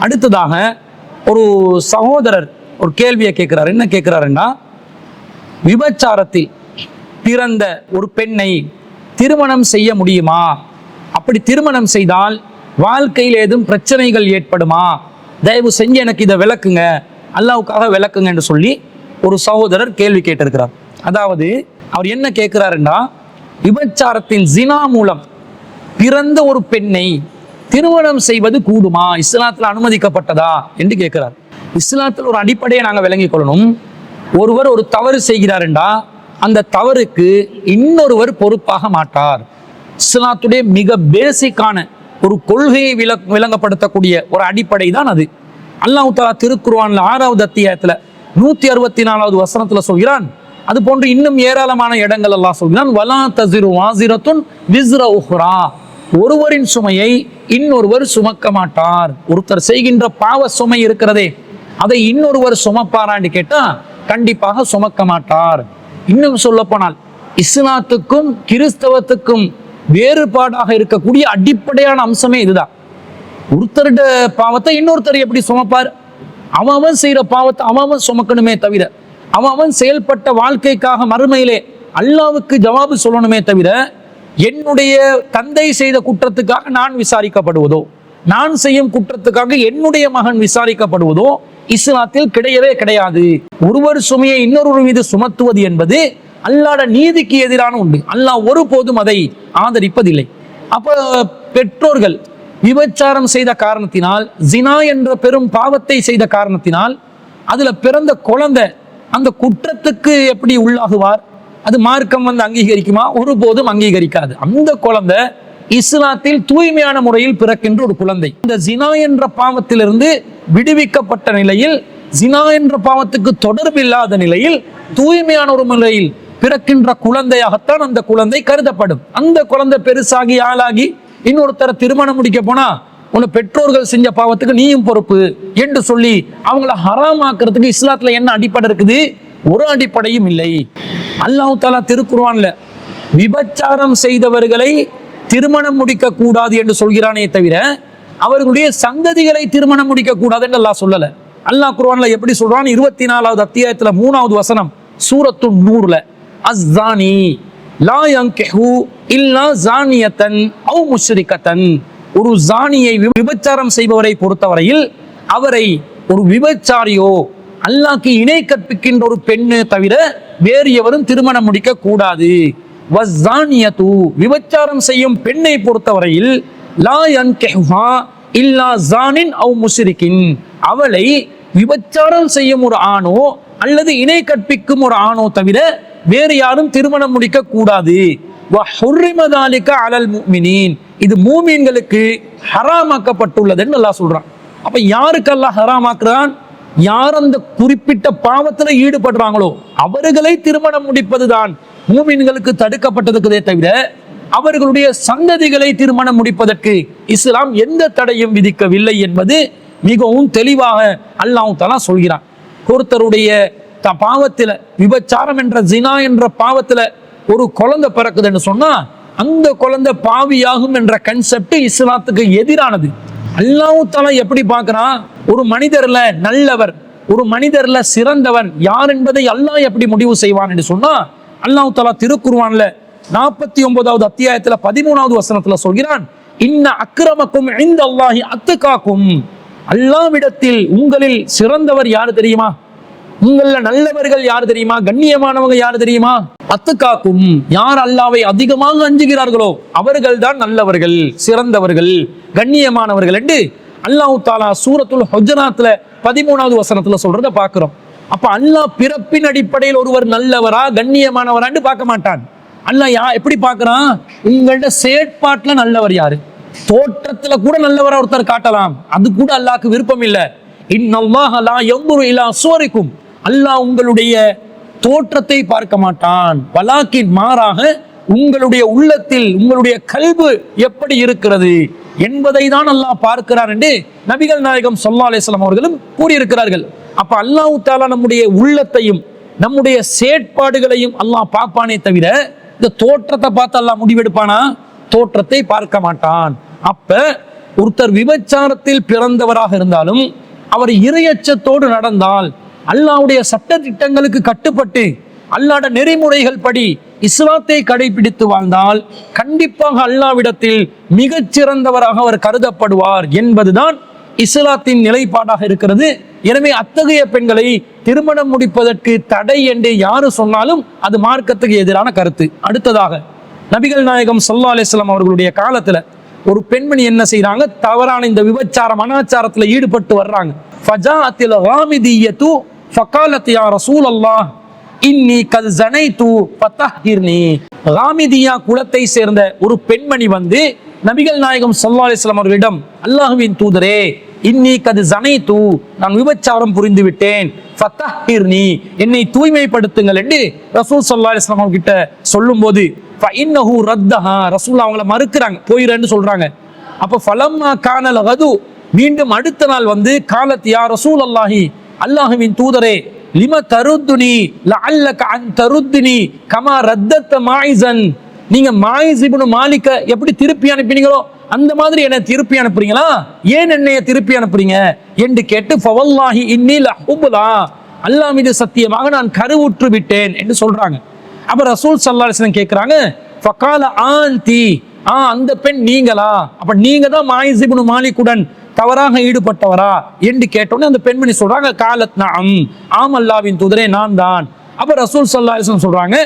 அடுத்ததாக ஒரு சகோதரர் ஒரு கேள்வியை கேட்கிறார். என்ன கேட்கிறாருன்னா, விபச்சாரத்தில் பிறந்த ஒரு பெண்ணை திருமணம் செய்ய முடியுமா? அப்படி திருமணம் செய்தால் வாழ்க்கையில் ஏதும் பிரச்சனைகள் ஏற்படுமா? தயவு செஞ்சு எனக்கு இதை விளக்குங்க, அல்லாஹ்வுக்காக விளக்குங்க என்று சொல்லி ஒரு சகோதரர் கேள்வி கேட்டிருக்கிறார். அதாவது அவர் என்ன கேட்கிறாருன்னா, விபச்சாரத்தின் ஜினா மூலம் பிறந்த ஒரு பெண்ணை திருமணம் செய்வது கூடுமா, இஸ்லாத்தில் அனுமதிக்கப்பட்டதா என்று கேட்கிறார். இஸ்லாத்தில் ஒரு அடிப்படையை நாங்கள் விளங்கிக் கொள்ளணும். ஒருவர் ஒரு தவறு செய்கிறாருண்டா அந்த தவறுக்கு இன்னொருவர் பொறுப்பாக மாட்டார். இஸ்லாத்துடைய மிக பேசிக்கான ஒரு கொள்கையை விளங்கப்படுத்தக்கூடிய ஒரு அடிப்படை தான் அது. அல்லாஹ் தஆலா திருக்குர்ஆன்ல 6வது அத்தியாயத்துல 164வது வசனத்துல சொல்கிறான். அது போன்று இன்னும் ஏராளமான இடங்கள் அல்லாஹ் சொல்கிறான், வலா தஸிரு வாஸிரத்துன் விஸ்ர உஹ்ரா, ஒருவரின் சுமையை இன்னொருவர் சுமக்க மாட்டார். ஒருத்தர் செய்கின்ற பாவ சுமை இருக்கிறதே அதை இன்னொருவர் சுமப்பாரான்னு கேட்டா கண்டிப்பாக சுமக்க மாட்டார். இன்னும் சொல்ல போனால் இஸ்லாத்துக்கும் கிறிஸ்தவத்துக்கும் வேறுபாடாக இருக்கக்கூடிய அடிப்படையான அம்சமே இதுதான். ஒருத்தருடைய பாவத்தை இன்னொருத்தர் எப்படி சுமப்பார்? அவன் செய்யற பாவத்தை அவன் சுமக்கணுமே தவிர, அவன் செயல்பட்ட வாழ்க்கைக்காக மறுமையிலே அல்லாஹ்வுக்கு ஜவாபு சொல்லணுமே தவிர, என்னுடைய தந்தை செய்த குற்றத்துக்காக நான் விசாரிக்கப்படுவதோ, நான் செய்யும் குற்றத்துக்காக என்னுடைய மகன் விசாரிக்கப்படுவதோ இஸ்லாத்தில் கிடையவே கிடையாது. ஒருவர் சுமையை இன்னொரு மீது சுமத்துவது என்பது அல்லாஹ்வுடைய நீதிக்கு எதிரான உண்டு. அல்லாஹ் ஒருபோதும் அதை ஆதரிப்பதில்லை. அப்ப பெற்றோர்கள் விபச்சாரம் செய்த காரணத்தினால், ஜினா என்ற பெரும் பாவத்தை செய்த காரணத்தினால் அதுல பிறந்த குழந்தை அந்த குற்றத்துக்கு எப்படி உள்ளாகுவார்? அது மார்க்கம் அங்கீகரிக்குமா? ஒருபோதும் அங்கீகரிக்காது. அந்த குழந்தை இஸ்லாத்தில் தூய்மையான முறையில் பிறக்கின்ற ஒரு குழந்தை. இந்த ஜினா என்ற பாவத்திலிருந்து விடுவிக்கப்பட்ட நிலையில், ஜினா என்ற பாவத்துக்கு தொடர்பில்லாத நிலையில் தூய்மையான ஒரு முறையில் பிறக்கின்ற குழந்தையாகத்தான் அந்த குழந்தை கருதப்படும். அந்த குழந்தை பெருசாகி ஆளாகி இன்னொருத்தர திருமணம் முடிக்க போனா உன்னை பெற்றோர்கள் செஞ்ச பாவத்துக்கு நீயும் பொறுப்பு என்று சொல்லி அவங்கள ஹராமாக்குறதுக்கு இஸ்லாத்துல என்ன அடிப்படை இருக்குது? ஒரு அடிப்படையும் இல்லை. அல்லாஹ் தஆலா திருக்குர்ஆன்ல விபச்சாரம் செய்தவர்களை திருமணம் முடிக்க கூடாது என்று சொல்கிறானே தவிர அவர்களுடைய சந்ததிகளை திருமணம் முடிக்க கூடாது என்று அல்லாஹ் சொல்லல. அல்லாஹ் குர்ஆன்ல எப்படி சொல்றான்? 24வது அத்தியாயத்துல 3வது வசனம் சூரத்து நூர்ல, அஸ்ஸானி லா யன்கிஹு இல்லா ஜானியத்தன் அவ் முஷ்ரிகத்தன், ஒரு ஜானியை விபச்சாரம் செய்பவரை பொறுத்தவரையில் அவரை ஒரு விபச்சாரியோ அல்லாஹ்க்கு இணை கற்பிக்கின்ற ஒரு பெண்ணு தவிர வேறு எவரும் திருமணம் முடிக்க கூடாது. வஸ்ஸானியது, விபச்சாரம் செய்யும் பெண்ணை பொறுத்தவரையில் லா யன்கிஹுஹா இல்லா ஜானின் அவ் முஷ்ரிகின், அவளை விபச்சாரம் செய்யும் ஒரு ஆணோ அல்லது இணை கற்பிக்கும் ஒரு ஆணோ தவிர வேறு யாரும் திருமணம் முடிக்க கூடாது. வஹுர்ரிம ذلك அலல் முஃமினீன், இது மூமின்களுக்கு ஹராமாக்கப்பட்டுள்ளதுன்னு அல்லாஹ் சொல்றான். அப்ப யாருக்கு அல்லாஹ் ஹராமாக்குறான்? யார் அந்த குறிப்பிட்ட பாவத்துல ஈடுபடுறாங்களோ அவர்களை திருமணம் முடிப்பதுதான் மூமின்களுக்கு தடுக்கப்பட்டதுக்குதே தவிர அவர்களுடைய சந்ததிகளை திருமணம் முடிப்பதற்கு இஸ்லாம் எந்த தடையும் விதிக்கவில்லை என்பது மிகவும் தெளிவாக அல்லாஹ் தஆலா சொல்கிறான். ஒருத்தருடைய பாவத்துல, விபச்சாரம் என்ற ஜினா என்ற பாவத்துல ஒரு குழந்தை பிறக்குதுன்னு சொன்னா அந்த குழந்தை பாவியாகும் என்ற கன்செப்ட் இஸ்லாத்துக்கு எதிரானது. அல்லாஹ் தஆலா எப்படி பார்க்கிறான்? ஒரு மனிதர்ல நல்லவர், ஒரு மனிதர்ல சிறந்தவன் யார் என்பதை அல்லாஹ் எப்படி முடிவு செய்வான் என்று சொன்னா, அல்லாஹ் தஆலா திருக்குர்ஆன்ல 49வது அத்தியாயத்துல 13வது வசனத்துல சொல்கிறான், இன்ன அக்ரமக்கும் இன்தல்லாஹி அத்காக்கும், அல்லாஹ்விடத்தில் உங்களில் சிறந்தவர் யாரு தெரியுமா? உங்கள நல்லவர்கள் யார் தெரியுமா? கண்ணியமானவங்க யார் தெரியுமா? அத்துக்காக்கும், யார் அல்லாஹ்வை அதிகமாக அஞ்சுகிறார்களோ அவர்கள் தான் நல்லவர்கள், சிறந்தவர்கள், கண்ணியமானவர்கள் என்று அல்லாஹ் தஆலா சூரத்துல் ஹுஜராத்ல 13வது வசனத்துல சொல்றத பார்க்கிறோம். அப்ப அல்லாஹ் பிறப்பின் அடிப்படையில் ஒருவர் நல்லவரா கண்ணியமானவரான்னு பார்க்க மாட்டான். அல்லாஹ் எப்படி பார்க்கறான்? உங்களோட செயற்பாட்டுல நல்லவர் யாரு, தோற்றத்துல கூட நல்லவரா ஒருத்தர் காட்டலாம், அது கூட அல்லாஹ்க்கு விருப்பம் இல்லை. இன்னல்லாஹ லா யன்துரு இலா சுவரிக்கும், அல்லாஹ் உங்களுடைய தோற்றத்தை பார்க்க மாட்டான், வலாக்கின் மாறாக உங்களுடைய உள்ளத்தில் உங்களுடைய கல்பு எப்படி இருக்கிறது என்பதை தான் அல்லாஹ் பார்க்கிறார் என்று நபிகள் நாயகம் ஸல்லல்லாஹு அலைஹி வஸல்லம் அவர்களும் கூறியிருக்கிறார்கள். அப்ப அல்லாஹ் தஆலா நம்முடைய உள்ளத்தையும் நம்முடைய செயற்பாடுகளையும் அல்லாஹ் பார்ப்பானே தவிர இந்த தோற்றத்தை பார்த்து அல்லாஹ் முடிவெடுப்பானா? தோற்றத்தை பார்க்க மாட்டான். அப்ப ஒருத்தர் விபச்சாரத்தில் பிறந்தவராக இருந்தாலும் அவர் இறையச்சத்தோடு நடந்தால், அல்லாஹ்வுடைய சட்ட திட்டங்களுக்கு கட்டுப்பட்டு அல்லாஹ்வுடைய நெறிமுறைகள் படி இஸ்லாத்தை கடைபிடித்து வாழ்ந்தால் கண்டிப்பாக அல்லாஹ்விடத்தில் மிகச்சிறந்தவராக அவர் கருதப்படுவார் என்பதுதான் இஸ்லாத்தின் நிலைப்பாடாக இருக்கிறது. எனவே அத்தகைய பெண்களை திருமணம் முடிப்பதற்கு தடை என்று யாரு சொன்னாலும் அது மார்க்கத்துக்கு எதிரான கருத்து. அடுத்ததாக நபிகள் நாயகம் ஸல்லல்லாஹு அலைஹி வஸல்லம் அவர்களுடைய காலத்துல ஒரு பெண்மணி என்ன செய்யறாங்க, தவறான இந்த விபச்சாரம் அனாச்சாரத்துல ஈடுபட்டு வர்றாங்க. ஃபஜாஅத்தில் காமிதியத்து ஃபகாலத் யா ரசூலல்லாஹ் இன்னி கத் ஸனைது ஃபதஹிர்னி. காமிதியா குலத்தை சேர்ந்த ஒரு பெண்மணி வந்து நபிகள் நாயகம் ஸல்லல்லாஹு அலைஹி வஸல்லம் அவர்களிடம், அல்லாஹ்வின் தூதரே, இன்னி கத் ஸனைது, நான் விபச்சாரம் புரிந்து விட்டேன், ஃபதஹிர்னி, என்னை தூய்மைப்படுத்துங்கள் என்று ரசூல் ஸல்லல்லாஹு அலைஹி வஸல்லம் கிட்ட சொல்லும்போது ஃபஇன்னஹு ரத்தஹா, ரசூல் அவங்கள மறுக்கிறாங்க, போயிரன்னு சொல்றாங்க. அப்ப ஃபலம்மா கானல் கது, மீண்டும் அடுத்த நாள் வந்து காலத் யா ரசூலல்லாஹி, அல்லாஹ்வின் தூதரே, லிம தருத்துனி லஅல்லக அன் தருத்துனி கமா ரத்தத மாயிஸன், நீங்க மாயிஸ் இப்னு மாலிக எப்படி திருப்பி அனுப்பினீங்களோ அந்த மாதிரி என்ன திருப்பி அனுப்புறீங்களா, ஏன் என்னைய திருப்பி அனுப்புறீங்க என்று கேட்டு ஃபவல்லாஹி இன்னி லஹுபுலா, அல்லாஹ் மீது சத்தியமாக நான் கருவுற்று விட்டேன் என்று சொல்றாங்க. அப்ப ரசூல் ஸல்லல்லாஹு அலைஹி வஸல்லம் கேக்குறாங்க, ஃபகால ஆன்தி, அந்த பெண் நீங்களா, அப்ப நீங்க தான் மாயிஸ் இப்னு மாலிகுடன் தவறாக ஈடுபட்டவரா என்று கேட்டோன்னே அந்த பெண்மணி சொல்றாங்க, காலத் நஅம், ஆம் அல்லாஹ்வின் தூதரே நான் தான். அப்ப ரசூல் ஸல்லல்லாஹு அலைஹி வஸல்லம் சொல்றாங்க,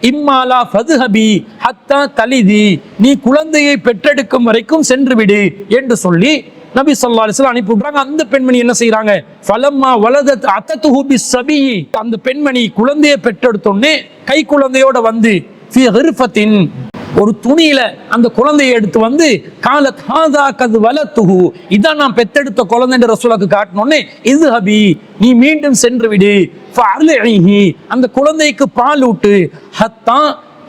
இம்மாலா ஃபத்ஹபி ஹத்தா தலிதி, நீ குழந்தையை பெற்றெடுக்கும் வரைக்கும் சென்று விடு என்று சொல்லி நபி ஸல்லல்லாஹு அலைஹி வஸல்லம் அனுப்பி விடுறாங்க. அந்த பெண்மணி என்ன செய்யறாங்க, ஃபலம்மா வலதத் அத்ததுஹு பிஸ்ஸபி, அந்த பெண்மணி குழந்தையை பெற்றெடுத்தோன்னே கை குழந்தையோட வந்து ஃபீ கிர்ஃபத்தின், ஒரு துணியில அந்த குழந்தையை எடுத்து வந்து காலத் ஹாதா கத் வலத்துஹு, இதான் நான் பெத்தெடுத்த குழந்தை என்று ரசூலுக்கு காட்டினோன்னே, இஸ்ஹபி, நீ மீண்டும் சென்று விடு, ஃபஅர்லிஹி, அந்த குழந்தைக்கு பால் ஊட்டு, ஹத்தா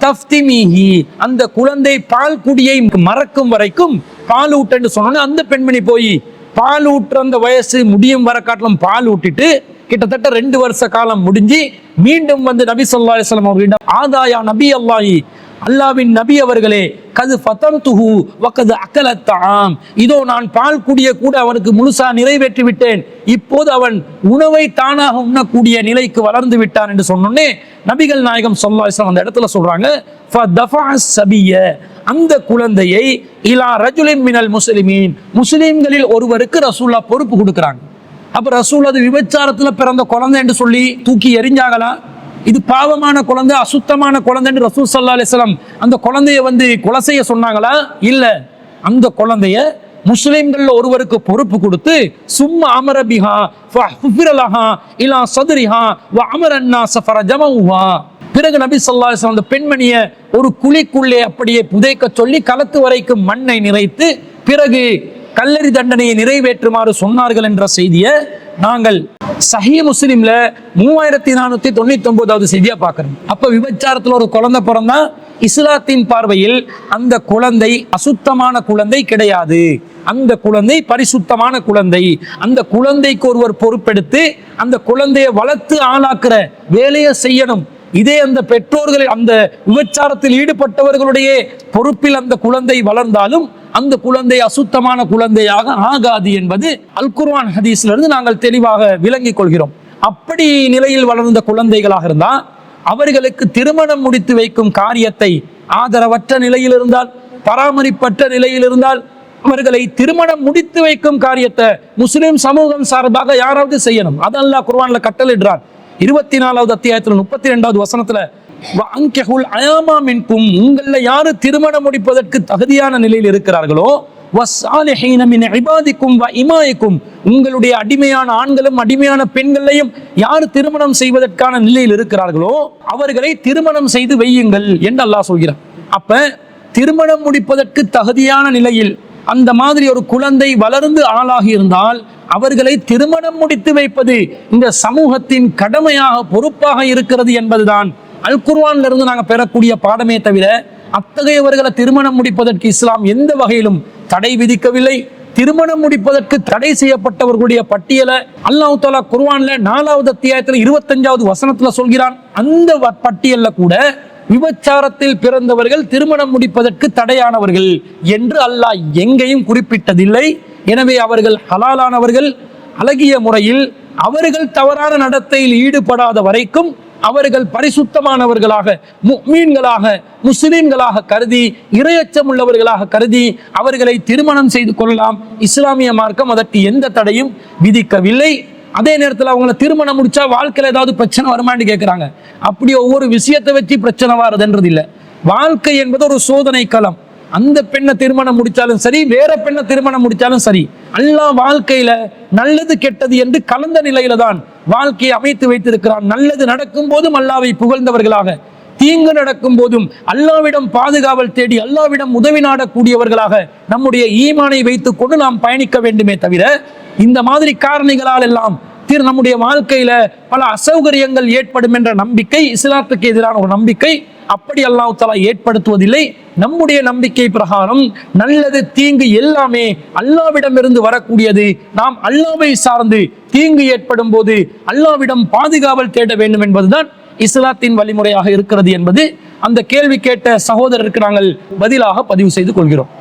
தஃப்திமிஹி, அந்த குழந்தை பால் குடியை மறக்கும் வரைக்கும் பால் ஊட்டு என்று சொன்னோன்னே அந்த பெண்மணி போய் பால் ஊட்டுற அந்த வயசு முடியும் வர காட்டிலும் பால் ஊட்டிட்டு கிட்டத்தட்ட 2 வருஷ காலம் முடிஞ்சு மீண்டும் வந்து நபி ஸல்லல்லாஹு அலைஹி வஸல்லம் அவர்களிடம், ஆதாயா நபி அல்லாஹி, அல்லாஹ்வின் நபி அவர்களே, கது ஃபதம்துஹு வகது அகலத் தஆம், இதோ நான் பால் குடிய கூட அவனுக்கு முழுசா நிறைவேற்றி விட்டேன், இப்போது அவன் உணவை தானாக உண்ணக்கூடிய நிலைக்கு வளர்ந்து விட்டான் என்று சொன்னோன்னே நபிகள் நாயகம் ஸல்லல்லாஹு அலைஹி வஸல்லம் அந்த இடத்துல சொல்றாங்க, ஃபதஃபஅ ஸபிய, அந்த குழந்தையை இலா ரஜுலின் மினல் முஸ்லிமீன், முஸ்லிம்களில் ஒருவருக்கு ரசூலுல்லாஹ் பொறுப்பு கொடுக்குறாங்க. அப்ப ரசூல் அது விபச்சாரத்துல பிறந்த குழந்தை என்று சொல்லி தூக்கி எறிஞ்சாங்களா, இது பாவமான குழந்தை, அசுத்தமான குழந்தைன்னு ரசூல் ஸல்லல்லாஹு அலைஹி வஸல்லம் அந்த குழந்தைய வந்து கொலை செய்ய சொன்னாங்களா? இல்ல, அந்த குழந்தைய முஸ்லிம்கள் ஒருவருக்கு பொறுப்பு கொடுத்து சும்மா அமர பிஹா ஃபஹ்ஃபிரலஹா இலா ஸத்ரிஹா வ அமர அன்னாஸ ஃபரஜமஹா, பிறகு நபி ஸல்லல்லாஹு அலைஹி வஸல்லம் அந்த பெண்மணியை ஒரு குழிக்குள்ளே அப்படியே புதைக்க சொல்லி களத்து வரைக்கும் மண்ணை நிறைத்து பிறகு கல்லறி தண்டனையை நிறைவேற்றுமாறு சொன்னார்கள் என்ற செய்தியை நாங்கள் சஹீஹ் முஸ்லிம்ல 3499வது செய்தியா பார்க்கிறோம். அப்ப விபச்சாரத்துல ஒரு குழந்தை பிறந்தா இஸ்லாத்தின் பார்வையில் அந்த குழந்தை அசுத்தமான குழந்தை கிடையாது, அந்த குழந்தை பரிசுத்தமான குழந்தை. அந்த குழந்தைக்கு ஒருவர் பொறுப்பெடுத்து அந்த குழந்தையை வளர்த்து ஆளாக்குற வேலையை செய்யணும். இதே அந்த பெற்றோர்கள் அந்த விபச்சாரத்தில் ஈடுபட்டவர்களுடைய பொறுப்பில் அந்த குழந்தை வளர்ந்தாலும் அந்த குழந்தை அசுத்தமான குழந்தையாக ஆகாது என்பது அல் குர்ஆன் ஹதீஸ்ல இருந்து நாங்கள் தெளிவாக விளங்கிக் கொள்கிறோம். அப்படி நிலையில் வளர்ந்த குழந்தைகளாக இருந்தால் அவர்களுக்கு திருமணம் முடித்து வைக்கும் காரியத்தை ஆதரவற்ற நிலையில் இருந்தால், பராமரிப்பற்ற நிலையில் இருந்தால், அவர்களை திருமணம் முடித்து வைக்கும் காரியத்தை முஸ்லிம் சமூகம் சார்பாக யாராவது செய்யணும். அது அல்லாஹ் குர்ஆன்ல கட்டளையிடுறான். 24வது அத்தியாயத்தில் 32வது வசனத்துல, வஅன்கிஹுல் அயாமா மின்கும், உங்கள யாரு திருமணம் முடிப்பதற்கு தகுதியான நிலையில் இருக்கிறார்களோ, வஸ்ஸாலிஹீன மின் இபாதிக்கும் வ இமாயிக்கும், உங்களுடைய அடிமையான ஆண்களும் அடிமையான பெண்களையும் யார் திருமணம் செய்வதற்கான நிலையில் இருக்கிறார்களோ அவர்களை திருமணம் செய்து வையுங்கள் என்று அல்லாஹ் சொல்கிறான். அப்ப திருமணம் முடிப்பதற்கு தகுதியான நிலையில் அந்த மாதிரி ஒரு குழந்தை வளர்ந்து ஆளாகி இருந்தால் அவர்களை திருமணம் முடித்து வைப்பது இந்த சமூகத்தின் கடமையாக பொறுப்பாக இருக்கிறது என்பதுதான் அல் குர்ஆன்ல இருந்து நாங்கள் பெறக்கூடிய பாடமே தவிர அத்தகையவர்களை திருமணம் முடிப்பதற்கு இஸ்லாம் எந்த வகையிலும் தடை விதிக்கவில்லை. திருமணம் முடிப்பதற்கு தடை செய்யப்பட்டவர்களுடைய பட்டியலை அல்லாஹ் தஆலா குர்ஆன்ல 4வது அத்தியாயத்தில் 25வது வசனத்துல சொல்கிறான். அந்த பட்டியல்ல கூட விபச்சாரத்தில் பிறந்தவர்கள் திருமணம் முடிப்பதற்கு தடையானவர்கள் என்று அல்லாஹ் எங்கேயும் குறிப்பிட்டதில்லை. எனவே அவர்கள் ஹலாலானவர்கள். அழகிய முறையில் அவர்கள் தவறான நடத்தையில் ஈடுபடாத வரைக்கும் அவர்கள் பரிசுத்தமானவர்களாக, முஃமின்களாக, முஸ்லிம்களாக கருதி, இறையச்சம் உள்ளவர்களாக கருதி அவர்களை திருமணம் செய்து கொள்ளலாம். இஸ்லாமிய மார்க்கம் அதற்கு எந்த தடையும் விதிக்கவில்லை. அதே நேரத்தில் அவங்கள திருமணம் முடிச்சா வாழ்க்கையில் ஏதாவது பிரச்சனை வருமானு கேட்குறாங்க. அப்படி ஒவ்வொரு விஷயத்தை வச்சு பிரச்சனை வருதுன்றது இல்லை. வாழ்க்கை என்பது ஒரு சோதனை களம். அந்த பெண்ணை திருமணம் முடிச்சாலும் சரி, வேற பெண்ணை திருமணம் முடிச்சாலும் சரி, அல்லாஹ் வாழ்க்கையில நல்லது கெட்டது என்று கலந்த நிலையில தான் வாழ்க்கையை அமைத்து வைத்திருக்கிறான். நல்லது நடக்கும் போதும் அல்லாஹ்வை புகழ்ந்தவர்களாக, தீங்கு நடக்கும் போதும் அல்லாஹ்விடம் பாதுகாவல் தேடி அல்லாஹ்விடம் உதவி நாடக்கூடியவர்களாக நம்முடைய ஈமானை வைத்துக் கொண்டு நாம் பயணிக்க வேண்டுமே தவிர, இந்த மாதிரி காரணிகளால் எல்லாம் நம்முடைய வாழ்க்கையில பல அசௌகரியங்கள் ஏற்படும் என்ற நம்பிக்கை இஸ்லாத்துக்கு எதிரான ஒரு நம்பிக்கை. அப்படி அல்லாஹ் தஆலா ஏற்படுத்துவதில்லை. நம்முடைய நம்பிக்கை பிரகாரம் நல்லது தீங்கு எல்லாமே அல்லாஹ்விடமிருந்து வரக்கூடியது. நாம் அல்லாஹ்வை சார்ந்து தீங்கு ஏற்படும் போது அல்லாஹ்விடம் பாதுகாவல் தேட வேண்டும் என்பதுதான் இஸ்லாத்தின் வழிமுறையாக இருக்கிறது என்பது அந்த கேள்வி கேட்ட சகோதரருக்கு நாங்கள் பதிலாக பதிவு செய்து கொள்கிறோம்.